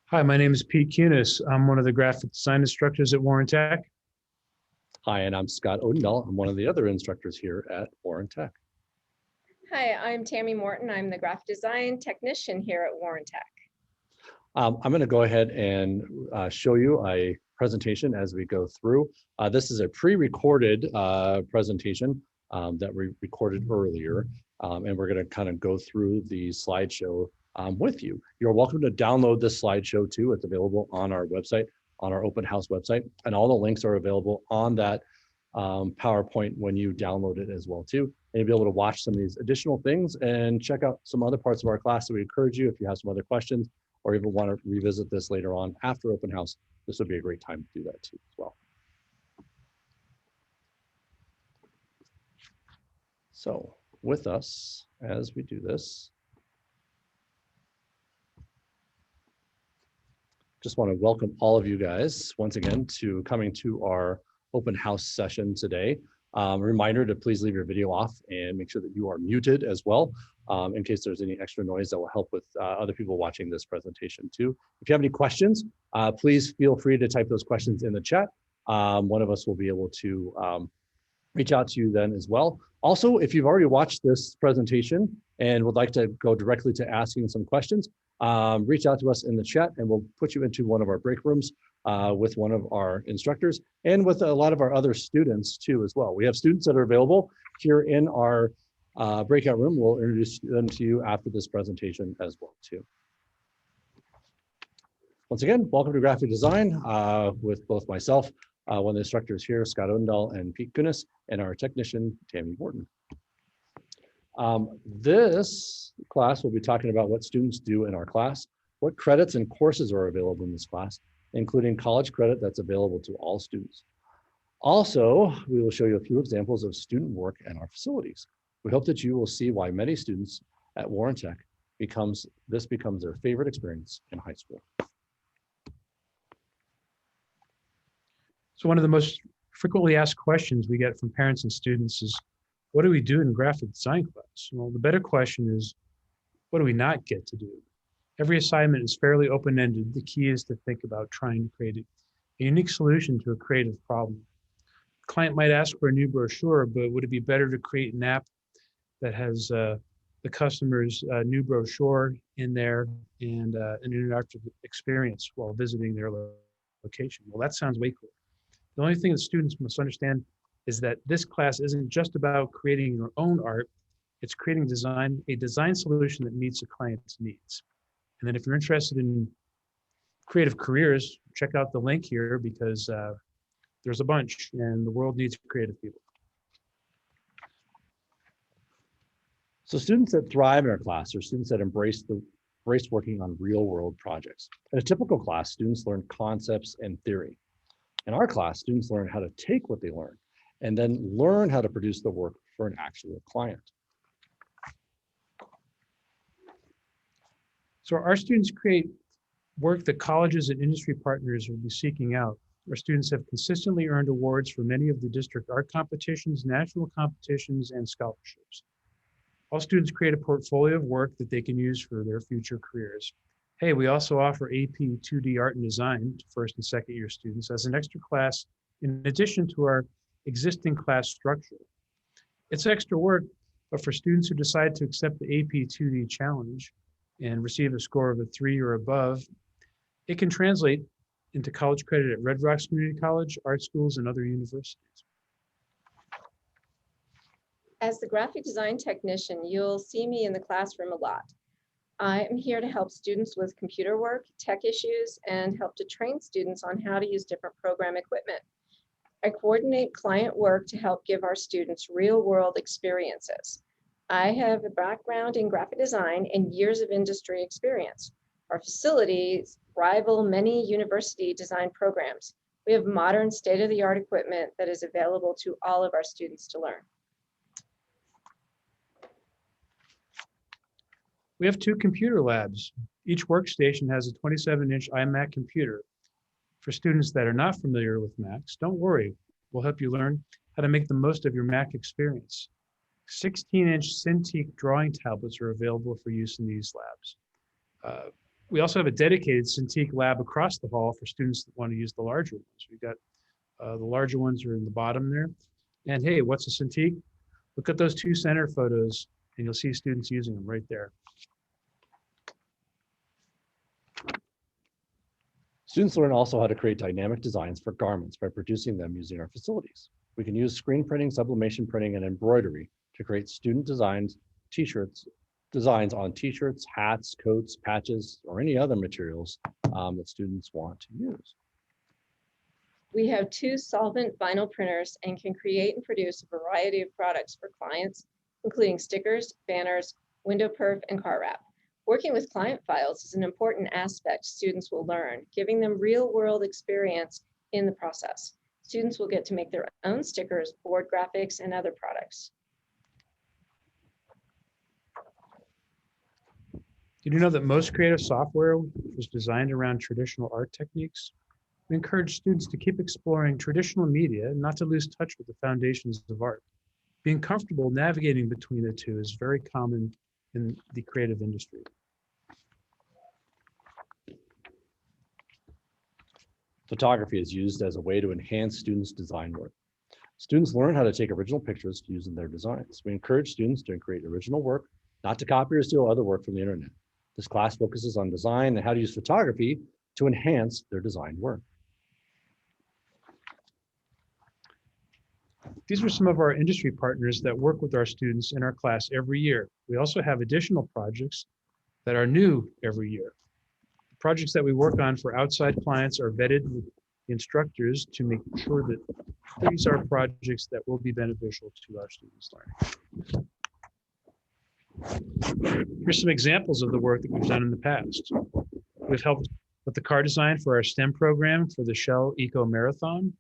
Hi, my name is Pete Kunis. I'm one of the graphic design instructors at Warren Tech. Hi, and I'm Scott Odendahl. I'm one of the other instructors here at Warren Tech. Hi, I'm Tammy Morton. I'm the graphic design technician here at Warren Tech. I'm going to go ahead and show you a presentation as we go through. This is a pre-recorded presentation that we recorded earlier, and we're going to kind of go through the slideshow with you. You're welcome to download this slideshow too. It's available on our website, on our open house website, and all the links are available on that PowerPoint when you download it as well too. And you'll be able to watch some of these additional things and check out some other parts of our class. So we encourage you, if you have some other questions or even want to revisit this later on after open house, this would be a great time to do that too as well. So with us as we do this, just want to welcome all of you guys once again to coming to our open house session today. Reminder to please leave your video off and make sure that you are muted as well, in case there's any extra noise that will help with other people watching this presentation too. If you have any questions, please feel free to type those questions in the chat. One of us will be able to reach out to you then as well. Also, if you've already watched this presentation and would like to go directly to asking some questions, reach out to us in the chat and we'll put you into one of our break rooms with one of our instructors and with a lot of our other students too as well. We have students that are available here in our breakout room. We'll introduce them to you after this presentation as well too. Once again, welcome to Graphic Design with both myself, one of the instructors here, Scott Odendahl and Pete Kunis, and our technician, Tammy Morton. This class will be talking about what students do in our class, what credits and courses are available in this class, including college credit that's available to all students. Also, we will show you a few examples of student work in our facilities. We hope that you will see why many students at Warren Tech becomes their favorite experience in high school. So one of the most frequently asked questions we get from parents and students is, what do we do in graphic design class? Well, the better question is, what do we not get to do? Every assignment is fairly open-ended. The key is to think about trying to create a unique solution to a creative problem. The client might ask for a new brochure, but would it be better to create an app that has the customer's new brochure in there and an interactive experience while visiting their location? Well, that sounds way cool. The only thing that students must understand is that this class isn't just about creating your own art, it's creating a design solution that meets a client's needs. And then if you're interested in creative careers, check out the link here because there's a bunch and the world needs creative people. So students that thrive in our class are students that embrace working on real world projects. In a typical class, students learn concepts and theory. In our class, students learn how to take what they learn and then learn how to produce the work for an actual client. So our students create work that colleges and industry partners will be seeking out. Our students have consistently earned awards for many of the district art competitions, national competitions, and scholarships. All students create a portfolio of work that they can use for their future careers. Hey, we also offer AP 2D Art and Design to first and second year students as an extra class in addition to our existing class structure. It's extra work, but for students who decide to accept the AP 2D challenge and receive a score of a 3 or above, it can translate into college credit at Red Rocks Community College, art schools, and other universities. As the graphic design technician, you'll see me in the classroom a lot. I am here to help students with computer work, tech issues, and help to train students on how to use different program equipment. I coordinate client work to help give our students real-world experiences. I have a background in graphic design and years of industry experience. Our facilities rival many university design programs. We have modern state-of-the-art equipment that is available to all of our students to learn. We have 2 computer labs. Each workstation has a 27-inch iMac computer. For students that are not familiar with Macs, don't worry. We'll help you learn how to make the most of your Mac experience. 16-inch Cintiq drawing tablets are available for use in these labs. We also have a dedicated Cintiq lab across the hall for students that want to use the larger ones. We've got the larger ones are in the bottom there. And hey, what's a Cintiq? Look at those two center photos and you'll see students using them right there. Students learn also how to create dynamic designs for garments by producing them using our facilities. We can use screen printing, sublimation printing, and embroidery to create student designs, designs on t-shirts, hats, coats, patches, or any other materials that students want to use. We have 2 solvent vinyl printers and can create and produce a variety of products for clients, including stickers, banners, window perf, and car wrap. Working with client files is an important aspect students will learn, giving them real-world experience in the process. Students will get to make their own stickers, board graphics, and other products. Did you know that most creative software was designed around traditional art techniques? We encourage students to keep exploring traditional media and not to lose touch with the foundations of art. Being comfortable navigating between the two is very common in the creative industry. Photography is used as a way to enhance students' design work. Students learn how to take original pictures to use in their designs. We encourage students to create original work, not to copy or steal other work from the internet. This class focuses on design and how to use photography to enhance their design work. These are some of our industry partners that work with our students in our class every year. We also have additional projects that are new every year. Projects that we work on for outside clients are vetted with the instructors to make sure that these are projects that will be beneficial to our students' learning. Here's some examples of the work that we've done in the past. We've helped with the car design for our STEM program for the Shell Eco Marathon.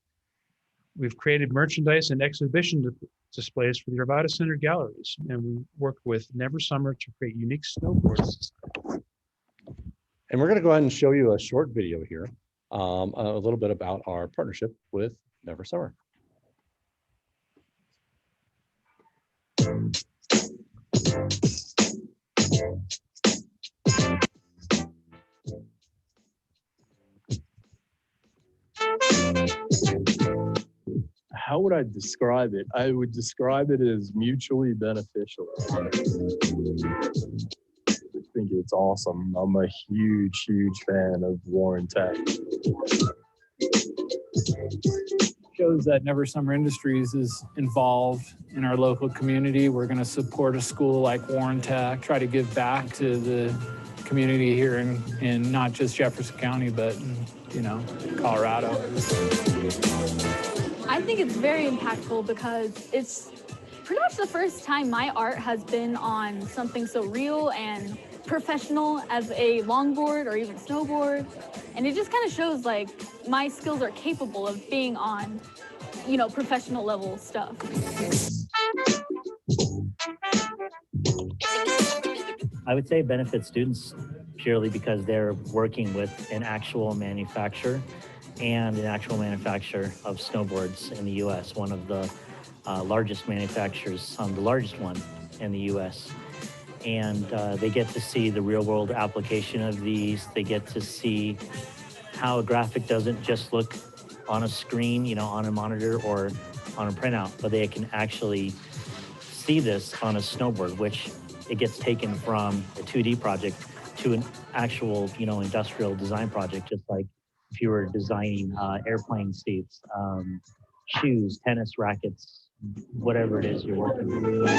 We've created merchandise and exhibition displays for the Arvada Center galleries, and we worked with Never Summer to create unique snowboards. And we're going to go ahead and show you a short video here, a little bit about our partnership with Never Summer. How would I describe it? I would describe it as mutually beneficial. I think it's awesome. I'm a huge, huge fan of Warren Tech. Shows that Never Summer Industries is involved in our local community. We're going to support a school like Warren Tech, try to give back to the community here in not just Jefferson County, but Colorado. I think it's very impactful because it's pretty much the first time my art has been on something so real and professional as a longboard or even snowboard. And it just kind of shows like my skills are capable of being on, professional level stuff. I would say it benefits students purely because they're working with an actual manufacturer and an actual manufacturer of snowboards in the U.S., one of the largest manufacturers, the largest one in the U.S. And they get to see the real-world application of these. They get to see how a graphic doesn't just look on a screen, on a monitor or on a printout, but they can actually see this on a snowboard, which it gets taken from a 2D project to an actual, industrial design project, just like if you were designing airplane seats, shoes, tennis rackets, whatever it is you're working with.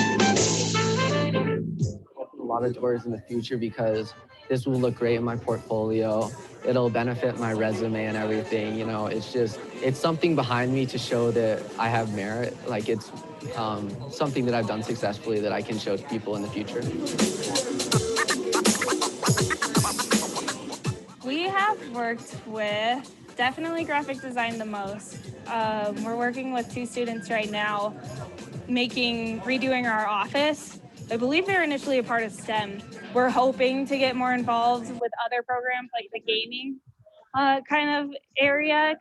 A lot of doors in the future because this will look great in my portfolio. It'll benefit my resume and everything. It's something behind me to show that I have merit. Like it's something that I've done successfully that I can show to people in the future. We have worked with definitely graphic design the most. We're working with 2 students right now redoing our office. I believe they were initially a part of STEM. We're hoping to get more involved with other programs like the gaming kind of area.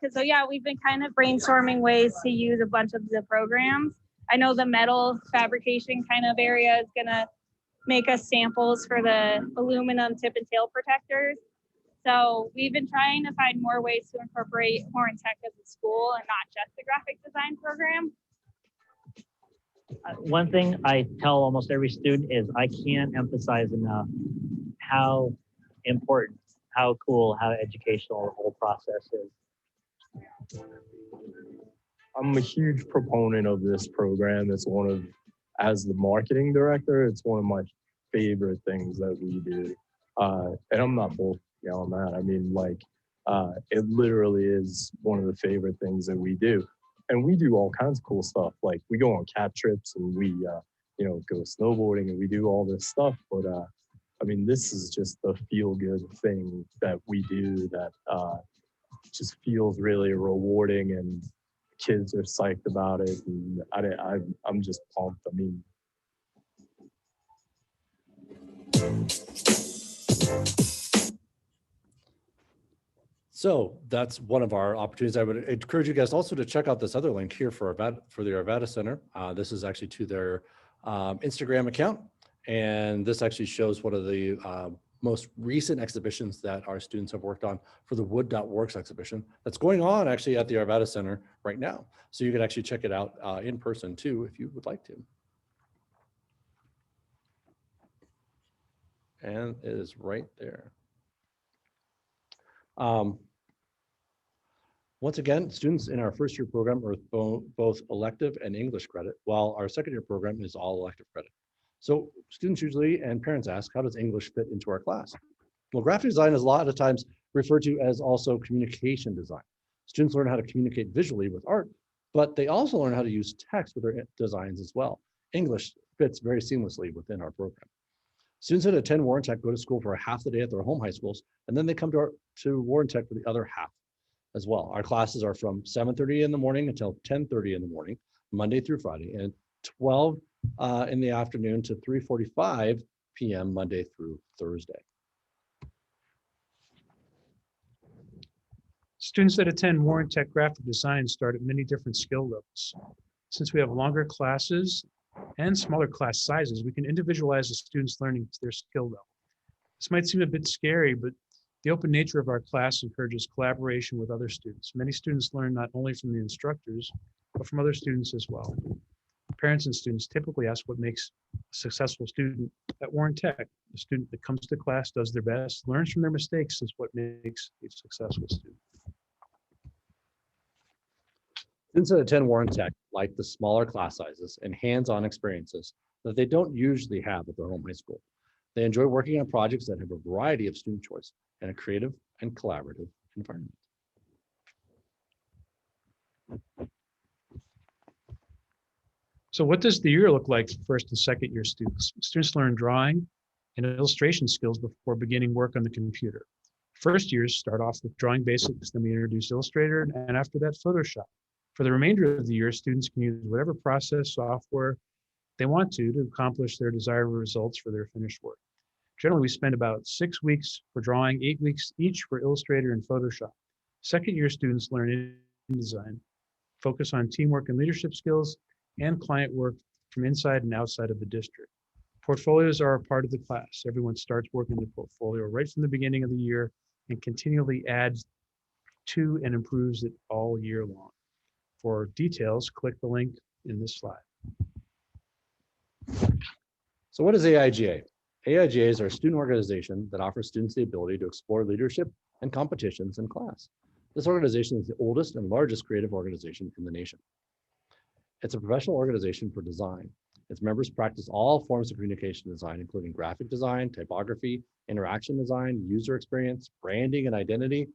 We've been kind of brainstorming ways to use a bunch of the programs. I know the metal fabrication kind of area is gonna make us samples for the aluminum tip and tail protectors. So we've been trying to find more ways to incorporate Warren Tech as a school and not just the graphic design program. One thing I tell almost every student is I can't emphasize enough how important, how cool, how educational the whole process is. I'm a huge proponent of this program. It's one of, as the marketing director, it's one of my favorite things that we do. And I'm not bull yelling that. I mean, like, it literally is one of the favorite things that we do. And we do all kinds of cool stuff. Like we go on cap trips and we, you know, go snowboarding and we do all this stuff. But I mean, this is just the feel good thing that we do that just feels really rewarding, and kids are psyched about it. And I'm just pumped. I mean, So that's one of our opportunities. I would encourage you guys also to check out this other link here for the Arvada Center. This is actually to their Instagram account. And this actually shows one of the most recent exhibitions that our students have worked on for the Wood.Works exhibition that's going on actually at the Arvada Center right now. So you can actually check it out in person too, if you would like to. And it is right there. Once again, students in our first year program are both elective and English credit, while our second year program is all elective credit. So students usually and parents ask, how does English fit into our class? Well, graphic design is a lot of times referred to as also communication design. Students learn how to communicate visually with art, but they also learn how to use text with their designs as well. English fits very seamlessly within our program. Students that attend Warren Tech go to school for half the day at their home high schools, and then they come to Warren Tech for the other half as well. Our classes are from 7:30 in the morning until 10:30 in the morning, Monday through Friday, and 12 in the afternoon to 3:45 p.m. Monday through Thursday. Students that attend Warren Tech graphic design start at many different skill levels. Since we have longer classes and smaller class sizes, we can individualize the students' learning to their skill level. This might seem a bit scary, but the open nature of our class encourages collaboration with other students. Many students learn not only from the instructors, but from other students as well. Parents and students typically ask what makes a successful student at Warren Tech. The student that comes to class, does their best, learns from their mistakes is what makes a successful student. Students that attend Warren Tech like the smaller class sizes and hands-on experiences that they don't usually have at their home high school. They enjoy working on projects that have a variety of student choice and a creative and collaborative environment. So what does the year look like for first and second year students? Students learn drawing and illustration skills before beginning work on the computer. First years start off with drawing basics, then we introduce Illustrator, and after that, Photoshop. For the remainder of the year, students can use whatever process software they want to accomplish their desired results for their finished work. Generally, we spend about 6 weeks for drawing, 8 weeks each for Illustrator and Photoshop. Second year students learn InDesign, focus on teamwork and leadership skills, and client work from inside and outside of the district. Portfolios are a part of the class. Everyone starts working the portfolio right from the beginning of the year and continually adds to and improves it all year long. For details, click the link in this slide. So what is AIGA? AIGA is our student organization that offers students the ability to explore leadership and competitions in class. This organization is the oldest and largest creative organization in the nation. It's a professional organization for design. Its members practice all forms of communication design, including graphic design, typography, interaction design, user experience, branding, and identity.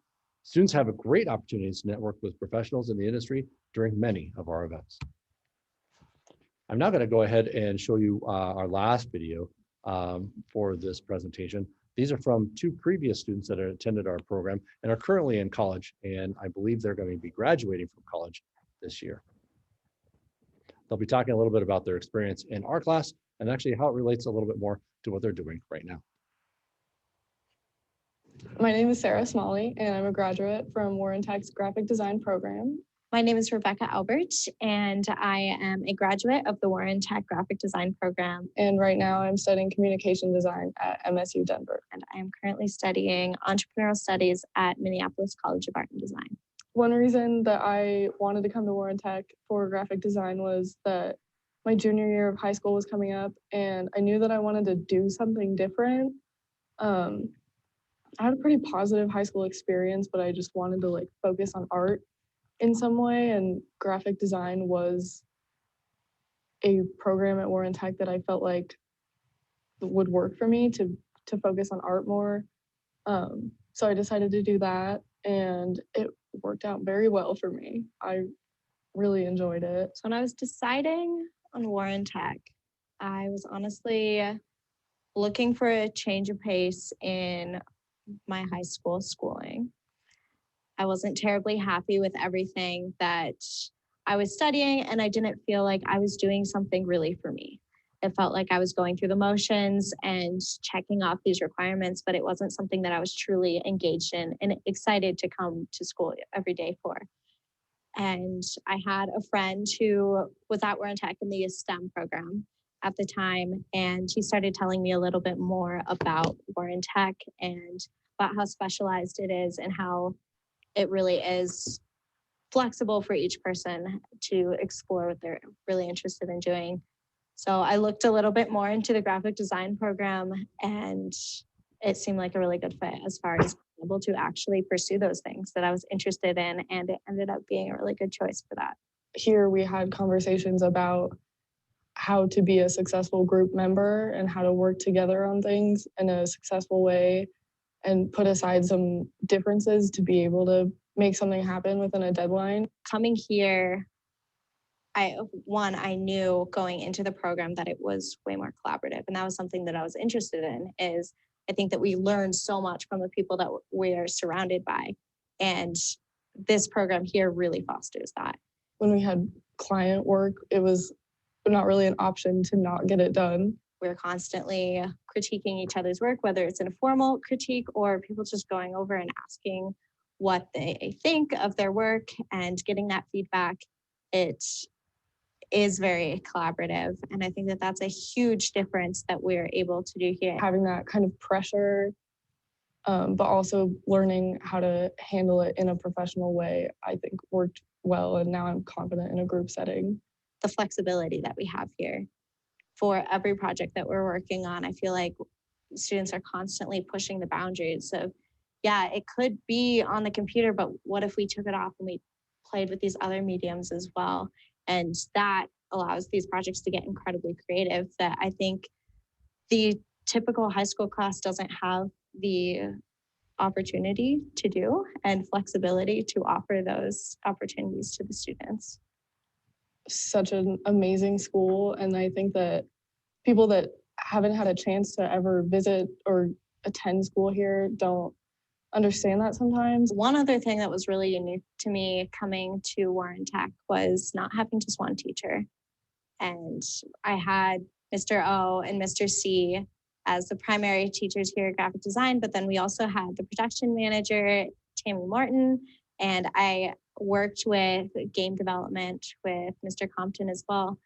Students have a great opportunity to network with professionals in the industry during many of our events. I'm now going to go ahead and show you our last video for this presentation. These are from 2 previous students that have attended our program and are currently in college, and I believe they're going to be graduating from college this year. They'll be talking a little bit about their experience in our class and actually how it relates a little bit more to what they're doing right now. My name is Sarah Smalley, and I'm a graduate from Warren Tech's graphic design program. My name is Rebecca Albert, and I am a graduate of the Warren Tech Graphic Design program. And right now I'm studying communication design at MSU Denver. And I am currently studying entrepreneurial studies at Minneapolis College of Art and Design. One reason that I wanted to come to Warren Tech for graphic design was that my junior year of high school was coming up, and I knew that I wanted to do something different. I had a pretty positive high school experience, but I just wanted to focus on art in some way, and graphic design was a program at Warren Tech that I felt like would work for me to focus on art more. So I decided to do that, and it worked out very well for me. I really enjoyed it. So when I was deciding on Warren Tech, I was honestly looking for a change of pace in my high school schooling. I wasn't terribly happy with everything that I was studying, and I didn't feel like I was doing something really for me. It felt like I was going through the motions and checking off these requirements, but it wasn't something that I was truly engaged in and excited to come to school every day for. And I had a friend who was at Warren Tech in the STEM program at the time, and she started telling me a little bit more about Warren Tech and about how specialized it is and how it really is flexible for each person to explore what they're really interested in doing. So I looked a little bit more into the graphic design program, and it seemed like a really good fit as far as being able to actually pursue those things that I was interested in, and it ended up being a really good choice for that. Here we had conversations about how to be a successful group member and how to work together on things in a successful way and put aside some differences to be able to make something happen within a deadline. Coming here, I knew going into the program that it was way more collaborative, and that was something that I was interested in. Is I think that we learn so much from the people that we are surrounded by, and this program here really fosters that. When we had client work, it was not really an option to not get it done. We're constantly critiquing each other's work, whether it's an informal critique or people just going over and asking what they think of their work and getting that feedback. It is very collaborative, and I think that that's a huge difference that we're able to do here. Having that kind of pressure, but also learning how to handle it in a professional way, I think worked well, and now I'm confident in a group setting. The flexibility that we have here for every project that we're working on, I feel like students are constantly pushing the boundaries of, yeah, it could be on the computer, but what if we took it off and we played with these other mediums as well? And that allows these projects to get incredibly creative that I think the typical high school class doesn't have the opportunity to do, and flexibility to offer those opportunities to the students. Such an amazing school, and I think that people that haven't had a chance to ever visit or attend school here don't understand that sometimes. One other thing that was really unique to me coming to Warren Tech was not having just one teacher. And I had Mr. O and Mr. C as the primary teachers here at graphic design, but then we also had the production manager, Tammy Morton, and I worked with game development with Mr. Compton as well.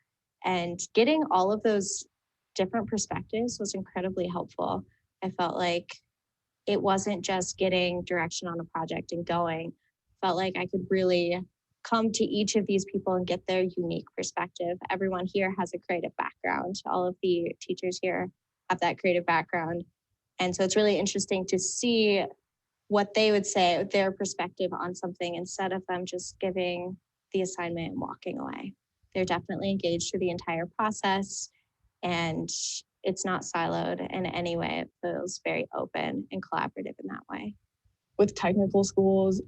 And getting all of those different perspectives was incredibly helpful. I felt like it wasn't just getting direction on a project and going. I felt like I could really come to each of these people and get their unique perspective. Everyone here has a creative background. All of the teachers here have that creative background. And so it's really interesting to see what they would say, their perspective on something, instead of them just giving the assignment and walking away. They're definitely engaged through the entire process, and it's not siloed in any way. It feels very open and collaborative in that way. With technical schools,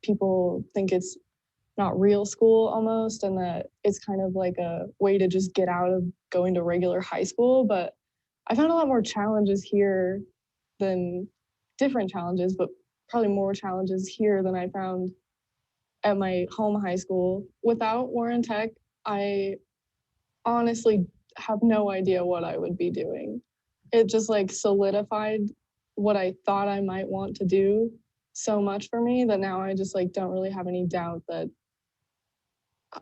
people think it's not real school almost, and that it's kind of like a way to just get out of going to regular high school. But I found a lot more challenges here than different challenges, but probably more challenges here than I found at my home high school. Without Warren Tech, I honestly have no idea what I would be doing. It just solidified what I thought I might want to do so much for me that now I just don't really have any doubt that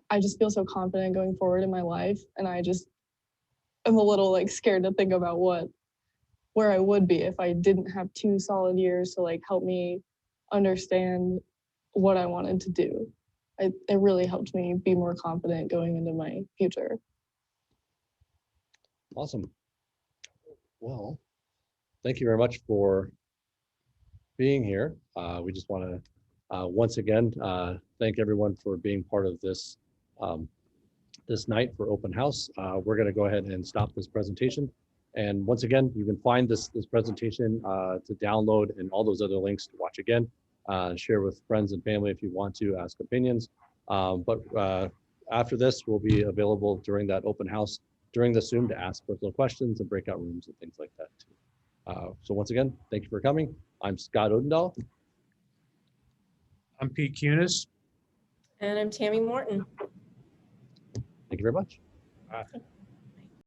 I just feel so confident going forward in my life, and I just am a little like scared to think about where I would be if I didn't have 2 solid years to like help me understand what I wanted to do. It really helped me be more confident going into my future. Awesome. Well, thank you very much for being here. We just want to once again thank everyone for being part of this this night for open house. We're going to go ahead and stop this presentation. And once again, you can find this presentation to download and all those other links to watch again. Share with friends and family if you want to ask opinions. But after this, we'll be available during that open house during the Zoom to ask personal questions and breakout rooms and things like that too. So once again, thank you for coming. I'm Scott Odendahl. I'm Pete Cunis. And I'm Tammy Morton. Thank you very much. Bye.